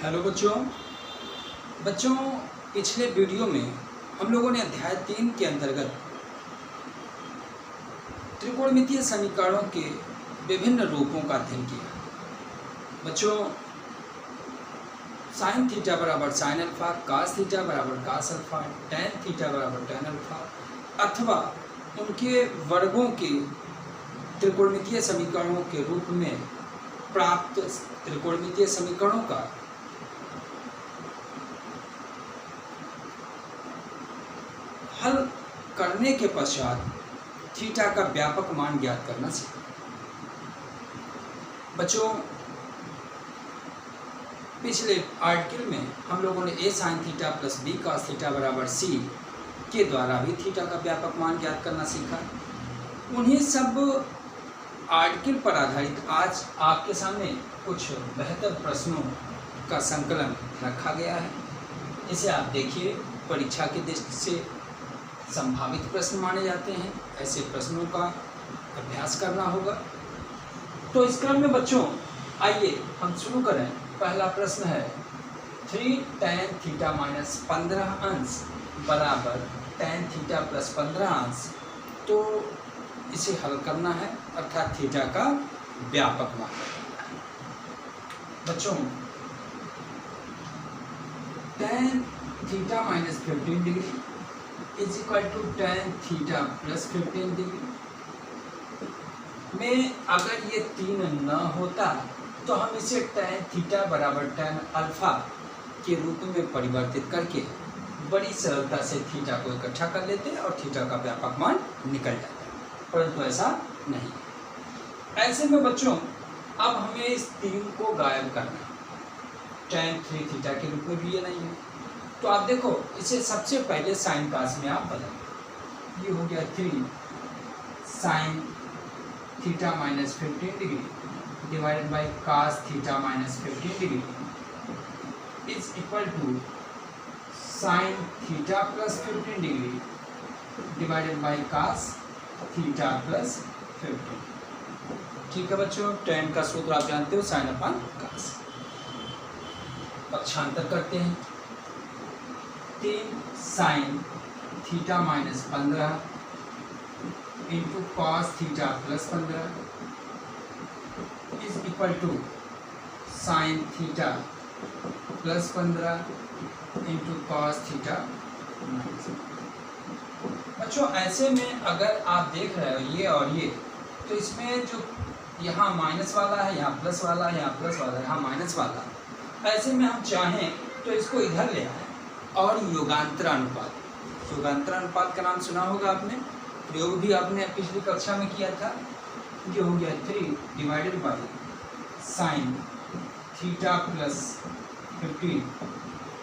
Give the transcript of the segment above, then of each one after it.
Hello बच्चों। बच्चों, पिछले वीडियो में हम लोगों ने अध्याय 3 के अंतर्गत त्रिकोणमितीय समीकरणों के विभिन्न रूपों का अध्ययन किया। बच्चों, साइन थीटा बराबर साइन अल्फा, कास थीटा बराबर कास अल्फा, टैन थीटा बराबर टैन अल्फा अथवा उनके वर्गों के त्रिकोणमितीय समीकरणों के रूप में प्राप्त त्रिकोणमितीय समीकरणों का हल करने के पश्चात थीटा का व्यापक मान ज्ञात करना सीखा। बच्चों, पिछले आर्टिकल में हम लोगों ने A sine theta plus B cos theta बराबर सी के द्वारा भी थीटा का व्यापक मान ज्ञात करना सीखा। उन्हीं सब आर्टिकल पर आधारित आज आपके सामने कुछ बेहतर प्रश्नों का संकलन रखा गया है। इसे आप देखिए, परीक्षा की दृष्टि से संभावित प्रश्न माने जाते हैं। ऐसे प्रश्नों का अभ्यास करना होगा। तो इस क्रम में बच्चों आइए हम शुरू करें। पहला प्रश्न है 3 tan थीटा माइनस 15 अंश बराबर tan थीटा प्लस 15 अंश। तो इसे हल करना है, अर्थात थीटा का व्यापक मान करना है। बच्चों, tan theta minus 15 degree is equal to tan theta plus 15 degree में अगर ये 3 न होता तो हम इसे tan थीटा बराबर tan अल्फा के रूप में परिवर्तित करके बड़ी सरलता से थीटा को इकट्ठा कर लेते और थीटा का व्यापक मान निकल जाता, परंतु ऐसा नहीं। ऐसे में बच्चों अब हमें इस 3 को गायब करना है। tan 3 थीटा के रूप में भी ये नहीं है, तो आप देखो इसे सबसे पहले साइन कास में आप बदल। ये हो गया 3 sine theta minus 15 degree divided by cos theta minus 15 degree is equal to sine theta plus 15 degree divided by cos theta plus 15। ठीक है बच्चों, tan का सूत्र आप जानते हो, साइन अपॉन कास। पक्षांतर करते हैं। 3 sine theta minus 15 into cos theta plus 15 is equal to sine theta plus 15 into cos theta minus. बच्चों, ऐसे में अगर आप देख रहे हो ये और ये, तो इसमें जो यहाँ माइनस वाला है, यहाँ प्लस वाला है, यहाँ प्लस वाला है, यहाँ माइनस वाला, ऐसे में हम चाहें तो इसको इधर ले आए और योगांतर अनुपात। योगांतर अनुपात का नाम सुना होगा आपने, प्रयोग भी आपने पिछली कक्षा में किया था। ये हो गया 3 divided by sine theta plus 15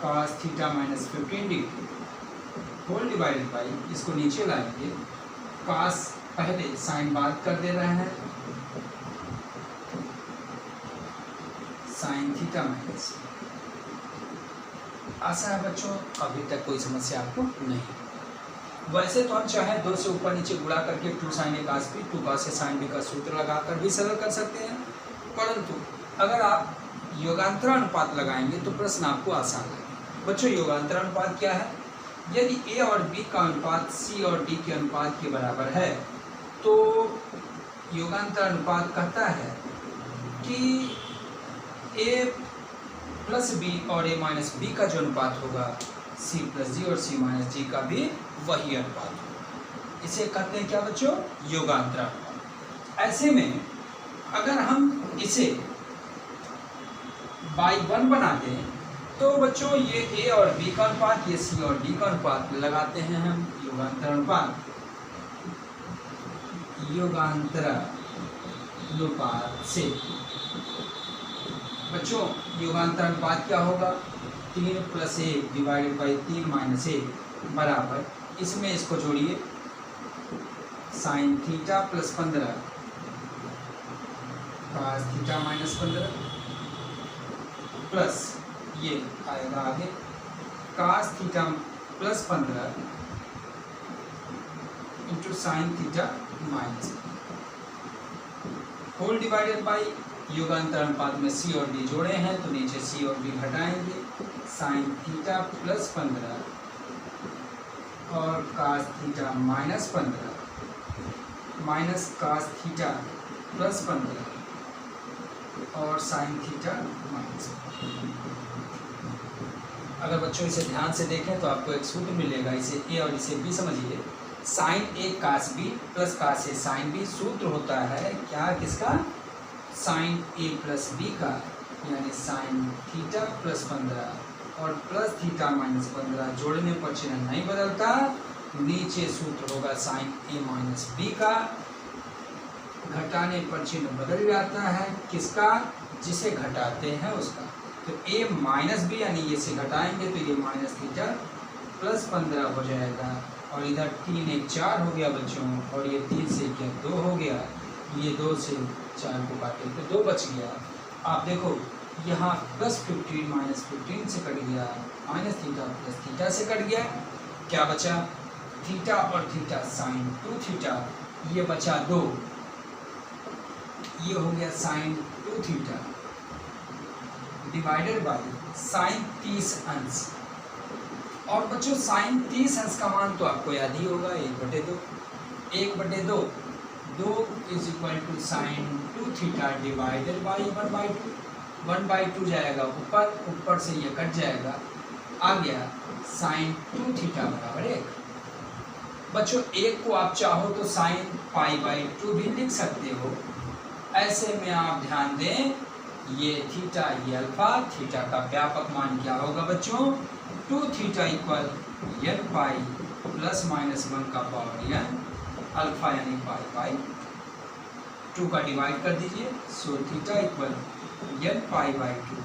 cos theta minus 15 degree whole divided by, इसको नीचे लाएंगे, कॉस पहले साइन बाद कर दे रहे हैं, साइन थीटा माइनस। आशा है बच्चों अभी तक कोई समस्या आपको नहीं। वैसे तो हम चाहे 2 से ऊपर नीचे गुणा करके 2 sign A cos B 2 cos A sine B का सूत्र लगाकर भी सरल कर सकते हैं, परंतु अगर आप योगांतर अनुपात लगाएंगे तो प्रश्न आपको आसान है। बच्चों, योगांतर अनुपात क्या है? यदि ए और बी का अनुपात सी और डी के अनुपात के बराबर है तो योगांतर अनुपात कहता है कि ए प्लस बी और ए माइनस बी का जो अनुपात होगा सी प्लस जी और सी माइनस जी का भी वही अनुपात होगा। इसे कहते हैं क्या बच्चों? योगांतर अनुपात। ऐसे में अगर हम इसे बाई 1 बनाते हैं तो बच्चों ये ए और बी का अनुपात, ये सी और डी का अनुपात लगाते हैं हम योगांतर अनुपात। योगांतर अनुपात से बच्चों योगांतर अनुपात क्या होगा? 3 प्लस 1 डिवाइडेड बाई 3 माइनस 1 बराबर, इसमें इसको जोड़िए, sine theta plus 15 cos theta minus 15 plus ये आएगा आगे cos theta plus 15 into sine theta minus whole divided by युगांतर अनुपात में सी और डी जोड़े हैं तो नीचे सी और डी घटाएंगे, साइन थीटा प्लस 15 और cos theta minus 15 minus cos theta plus 15 और साइन थीटा माइनस 15। अगर बच्चों इसे ध्यान से देखें तो आपको एक सूत्र मिलेगा, इसे ए और इसे बी समझिए। साइन ए कास बी प्लस कास ए साइन बी सूत्र होता है क्या, किसका, साइन ए प्लस बी का, यानी साइन थीटा प्लस 15 और प्लस थीटा माइनस 15 जोड़ने पर चिन्ह नहीं बदलता, नीचे सूत्र होगा साइन ए माइनस बी का, घटाने पर चिन्ह बदल जाता है, किसका, जिसे घटाते हैं उसका। तो ए माइनस बी यानी ये से घटाएंगे तो ये माइनस थीटा प्लस 15 हो जाएगा और इधर 3 1 4 हो गया बच्चों, और ये 3 से 1 2 हो गया, ये 2 से 4 को काटे तो 2 बच गया। आप देखो यहाँ प्लस 15 माइनस 15 से कट गया, माइनस थीटा प्लस थीटा से कट गया, क्या बचा, थीटा और थीटा साइन 2 थीटा, ये बचा 2, ये हो गया sine 2 theta divided by sine 30 अंश। और बच्चों साइन 30 अंश का मान तो आपको याद ही होगा, 1/2 1/2 2 is equal to sine 2 theta divided by 1/2 1/2 जाएगा ऊपर, ऊपर से ये कट जाएगा, आ गया साइन 2 थीटा बराबर 1। बच्चों 1 को आप चाहो तो साइन π/2 भी लिख सकते हो। ऐसे में आप ध्यान दें, ये थीटा ये अल्फा, थीटा का व्यापक मान क्या होगा बच्चों, 2 theta equal n pi plus minus 1 का पावर n, अल्फा यानी π/2 का डिवाइड कर दीजिए, so theta equal n π/2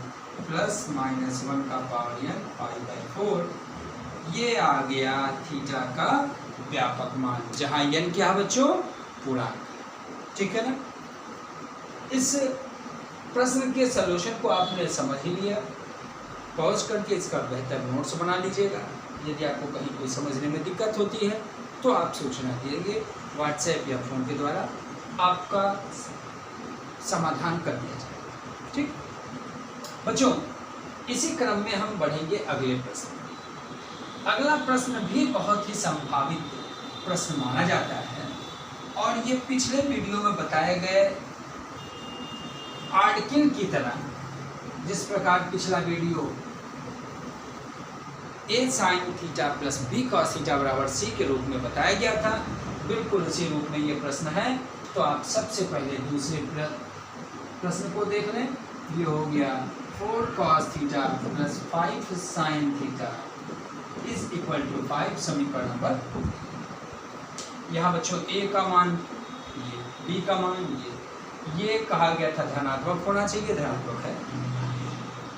plus minus 1 का पावर n π/4। ये आ गया थीटा का व्यापक मान, जहाँ n क्या है बच्चों, पूर्णांक, ठीक है ना। इस प्रश्न के सलूशन को आपने समझ ही लिया, पॉज करके इसका बेहतर नोट्स बना लीजिएगा। यदि आपको कहीं कोई समझने में दिक्कत होती है तो आप सूचना दीजिए, व्हाट्सएप या फ़ोन के द्वारा आपका समाधान कर दिया जाएगा, ठीक बच्चों। इसी क्रम में हम बढ़ेंगे अगले प्रश्न। अगला प्रश्न भी बहुत ही संभावित प्रश्न माना जाता है और ये पिछले वीडियो में बताए गए आर्टिकल की तरह, जिस प्रकार पिछला video A sine theta plus B cos theta बराबर सी के रूप में बताया गया था, बिल्कुल उसी रूप में ये प्रश्न है। तो आप सबसे पहले दूसरे प्रश्न को देख लें। ये हो गया 4 cos theta plus 5 sine theta is equal to 5, समीकरण नंबर। यहाँ बच्चों ए का मान ये, बी का मान ये कहा गया था धनात्मक होना चाहिए, धनात्मक है।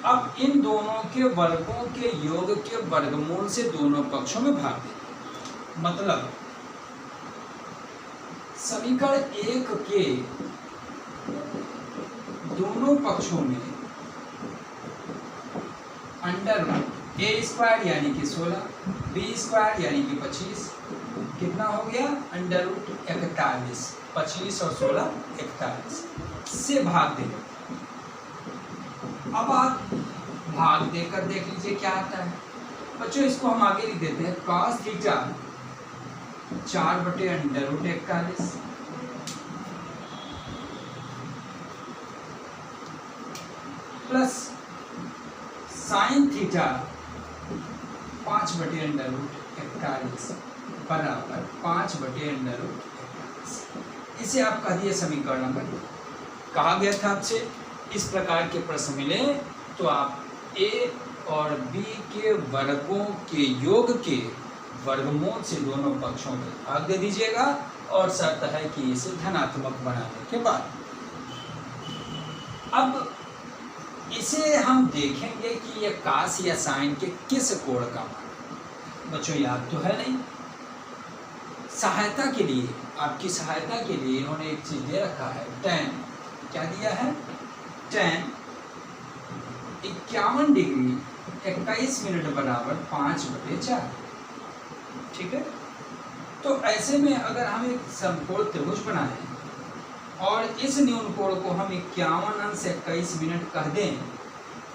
अब इन दोनों के वर्गों के योग के वर्गमूल से दोनों पक्षों में भाग दें। मतलब समीकरण 1 के दोनों पक्षों में अंडर ए स्क्वायर यानी कि 16, बी स्क्वायर यानी कि 25, कितना हो गया, अंडर रूट 41, 25 और 16 41 से भाग देंगे। अब आप भाग देकर देख लीजिए क्या आता है बच्चों। इसको हम आगे लिख देते हैं, cos theta 4/√41 plus sine theta 5/√41 बराबर 5/√41। इसे आप कह दिए समीकरण नंबर। कहा गया था आपसे इस प्रकार के प्रश्न मिले तो आप ए और बी के वर्गों के योग के वर्गमूल से दोनों पक्षों में भाग दे दीजिएगा, और शर्त है कि इसे धनात्मक बनाने के बाद। अब इसे हम देखेंगे कि ये कास या साइन के किस कोण का मान। बच्चों याद तो है नहीं, सहायता के लिए, आपकी सहायता के लिए इन्होंने एक चीज दे रखा है, tan। क्या दिया है, tan 51 डिग्री 21 मिनट बराबर 5/4, ठीक है। तो ऐसे में अगर हम एक समकोण त्रिभुज बनाएं और इस न्यून कोण को हम 51°21' कह दें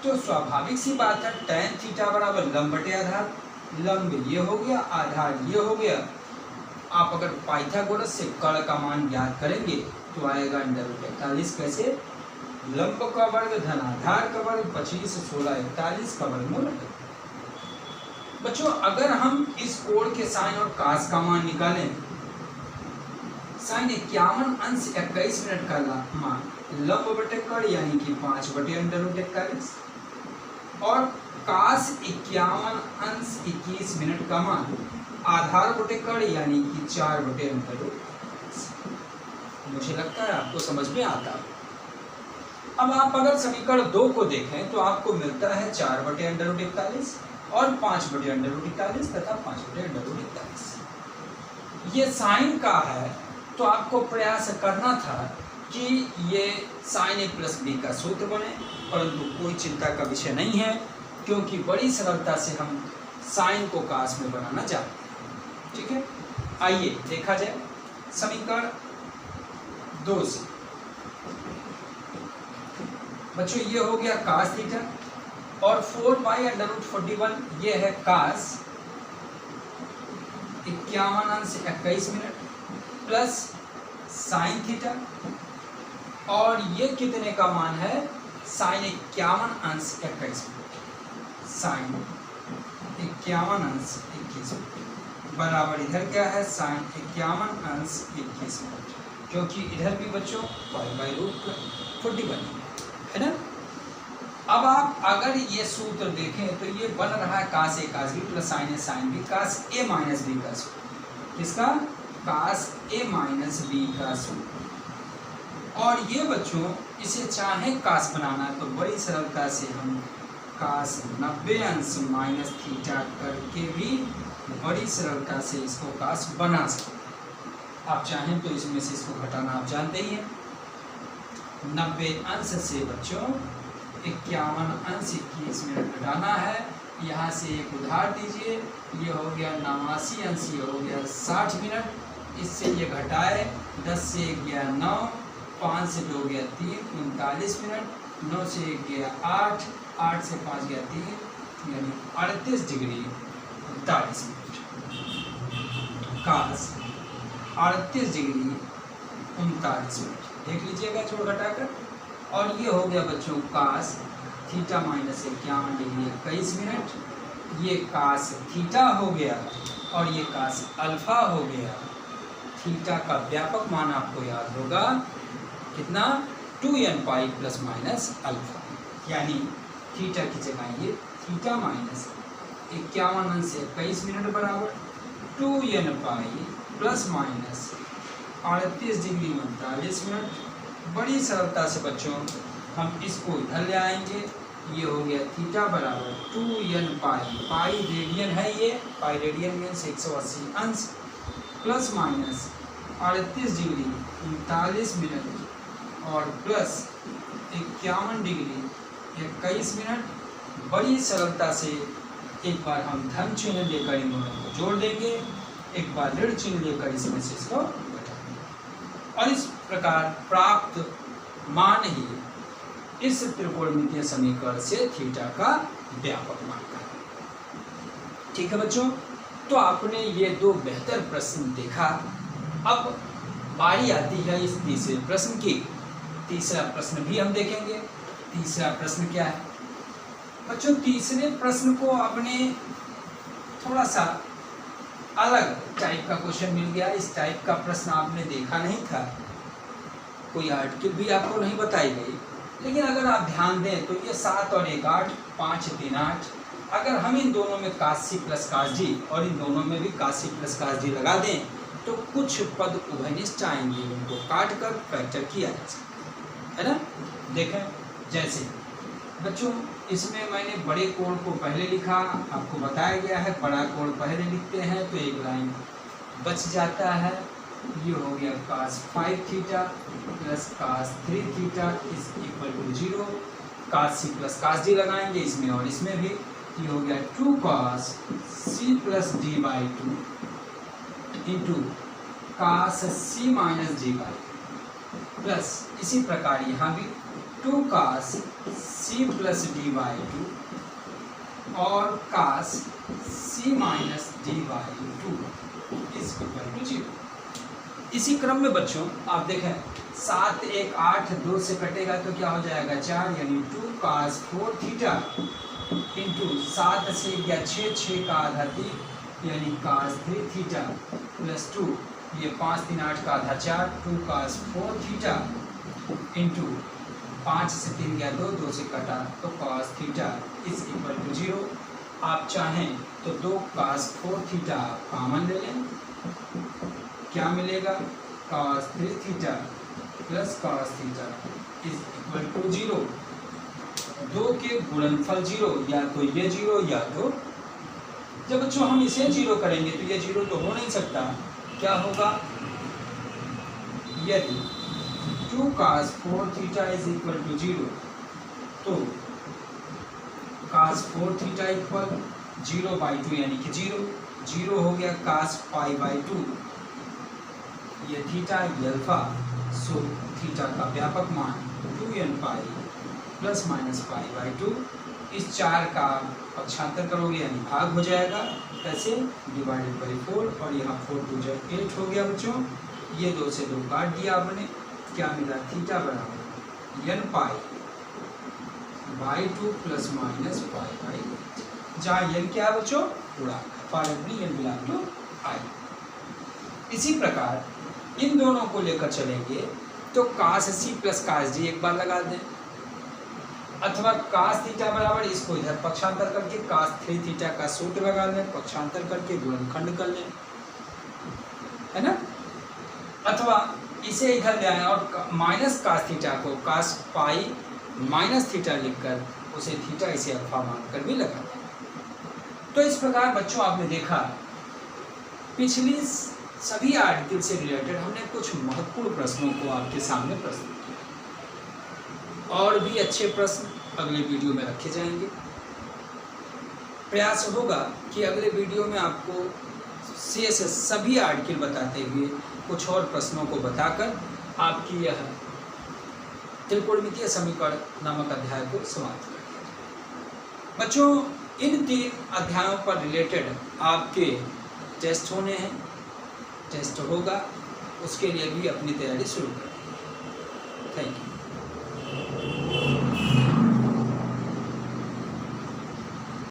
तो स्वाभाविक सी बात है tan थीटा बराबर लंब बटे आधार, लंब ये हो गया, आधार ये हो गया। आप अगर पाइथागोरस से कर्ण का मान ज्ञात करेंगे तो आएगा √41। कैसे? लंब का वर्ग धन आधार का वर्ग 25 16 41 का वर्गमूल। बच्चों अगर हम इस कोण के साइन और कास का मान निकालें, साइन 51°21' का मान लंब बटे कर्ण यानी कि 5 बटे √41 और कास 51°21' का मान आधार बटे कर्ण यानी कि 4 बटे √41। मुझे लगता है आपको समझ में आता है। अब आप अगर समीकरण 2 को देखें तो आपको मिलता है 4 बटे √41 और 5 बटे √41 तथा 5 बटे √41। ये साइन का है तो आपको प्रयास करना था कि ये sin a + b का सूत्र बने, परंतु कोई चिंता का विषय नहीं है क्योंकि बड़ी सरलता से हम साइन को कास में बनाना चाहते हैं। ठीक है, आइए देखा जाए समीकरण 2 से। बच्चों ये हो गया कास थीटा और 4π√41 ये है कास 51°21' प्लस साइन थीटा और ये कितने का मान है? साइन 51°21' साइन 51°21' बराबर इधर क्या है? साइन 51°21' क्योंकि इधर भी बच्चों π/√41 है ना। अब आप अगर ये सूत्र देखें तो ये बन रहा है cos a cos b plus sine b cos a minus b का सूत्र। किसका? कास a माइनस b का सूत्र। और ये बच्चों इसे चाहे कास बनाना तो बड़ी सरलता से हम कास 90° माइनस थीटा करके भी बड़ी सरलता से इसको कास बना सकते। आप चाहें तो इसमें से इसको घटाना आप जानते ही हैं। 90° से बच्चों 51°21' घटाना है। यहाँ से एक उधार दीजिए, ये हो गया 89°, ये हो गया 60 मिनट। इससे ये घटाए 10 से 1 गया 9, 5 से 2 गया 3 39 मिनट, 9 से 1 गया 8, 8 से 5 गया 3 यानी 38°39' कास 38°39' देख लीजिएगा जोड़ घटाकर। और ये हो गया बच्चों कास थीटा माइनस 51°21'। ये कास थीटा हो गया और ये कास अल्फा हो गया। थीटा का व्यापक मान आपको याद होगा कितना? 2n π प्लस माइनस अल्फा, यानी थीटा की जगह ये थीटा माइनस 51°21' बराबर 2n π प्लस माइनस 38°39'। बड़ी सरलता से बच्चों हम इसको इधर ले आएंगे। ये हो गया थीटा बराबर 2n π, पाई रेडियन है, ये पाई रेडियन मीन्स 180 अंश प्लस माइनस 38°39' और प्लस 51°21'। बड़ी सरलता से एक बार हम धन चिन्ह लेकर इन दोनों को जोड़ देंगे, एक बार ऋण चिन्ह लेकर इसमें से इसको घटाएंगे और इस प्रकार प्राप्त मान ही इस त्रिकोणमितीय समीकरण से थीटा का व्यापक मान का। ठीक है बच्चों, तो आपने ये दो बेहतर प्रश्न देखा। अब बारी आती है इस तीसरे प्रश्न की। तीसरा प्रश्न भी हम देखेंगे। तीसरा प्रश्न क्या है बच्चों? तीसरे प्रश्न को आपने थोड़ा सा अलग टाइप का क्वेश्चन मिल गया। इस टाइप का प्रश्न आपने देखा नहीं था, कोई आर्टिकल भी आपको नहीं बताई गई, लेकिन अगर आप ध्यान दें तो ये 7 और 1 8, 5 3 8। अगर हम इन दोनों में कास सी प्लस कास डी और इन दोनों में भी कास सी प्लस कास डी लगा दें तो कुछ पद उभयनिष्ठ आएंगे, उनको काट कर फैक्टर किया जा सकता है ना। देखें जैसे बच्चों इसमें मैंने बड़े कोण को पहले लिखा, आपको बताया गया है बड़ा कोण पहले लिखते हैं तो एक लाइन बच जाता है। ये हो गया cos 5 theta plus cos 3 theta is equal to 0। Cos c plus cos d लगाएंगे इसमें और इसमें भी। ये हो गया 2 cos c plus d by 2 into cos c minus d by 2। Plus इसी प्रकार यहाँ भी 2 cos c plus d by two और cos c minus d by two is equal to 0। इसी क्रम में बच्चों आप देखें 7 1 8 2 से कटेगा तो क्या हो जाएगा 4, यानी 2 cos 4 थीटा इंटू 7 से या 6 6 का आधा 3 यानी cos 3 थीटा प्लस 2 ये 5 3 8 का आधा 4 2 cos 4 थीटा इंटू 5 से 3 गया 2 2 से कटा तो cos theta is equal to 0। आप चाहें तो 2 cos 4 थीटा कॉमन ले लें, क्या मिलेगा cos 3 theta plus cos theta is equal to 0। 2 के गुणनफल 0, या तो ये 0 या तो जब बच्चों हम इसे 0 करेंगे तो ये 0 तो हो नहीं सकता। क्या होगा, यदि 2 cos 4 theta is equal to 0 तो cos 4 थीटा इक्वल 0 बाई 2 यानी कि 0 0 हो गया cos पाई बाई 2 ये थीटा ये अल्फा, सो थीटा का व्यापक मान 2n pi plus minus pi by 2। इस 4 का पक्षांतर करोगे यानी भाग हो जाएगा, कैसे डिवाइडेड बाई 4 और यहाँ 4 2 जब 8 हो गया बच्चों। ये 2 से 2 काट दिया आपने, क्या मिला थीटा बराबर n pi by 2 plus minus pi by 8, जहाँ n क्या है बच्चों पूरा for every n belong to i। इसी प्रकार इन दोनों को लेकर चलेंगे तो cos c plus cos d एक बार लगा दें, अथवा cos थीटा बराबर इसको इधर पक्षांतर करके cos 3 थीटा का सूत्र लगा लें, पक्षांतर करके गुणनखंड कर लें, है ना। अथवा इसे इधर ले आए और माइनस cos थीटा को cos पाई माइनस थीटा लिखकर उसे थीटा इसे अल्फा मानकर भी लगा दें। तो इस प्रकार बच्चों आपने देखा पिछली सभी आर्टिकल से रिलेटेड हमने कुछ महत्वपूर्ण प्रश्नों को आपके सामने प्रस्तुत किया। और भी अच्छे प्रश्न अगले वीडियो में रखे जाएंगे। प्रयास होगा कि अगले वीडियो में आपको शेष सभी आर्टिकल बताते हुए कुछ और प्रश्नों को बताकर आपकी यह त्रिकोणमितीय समीकरण नामक अध्याय को समाप्त कर दिया। बच्चों इन 3 अध्यायों पर रिलेटेड आपके टेस्ट होने हैं, टेस्ट होगा, उसके लिए भी अपनी तैयारी शुरू करें। Thank you.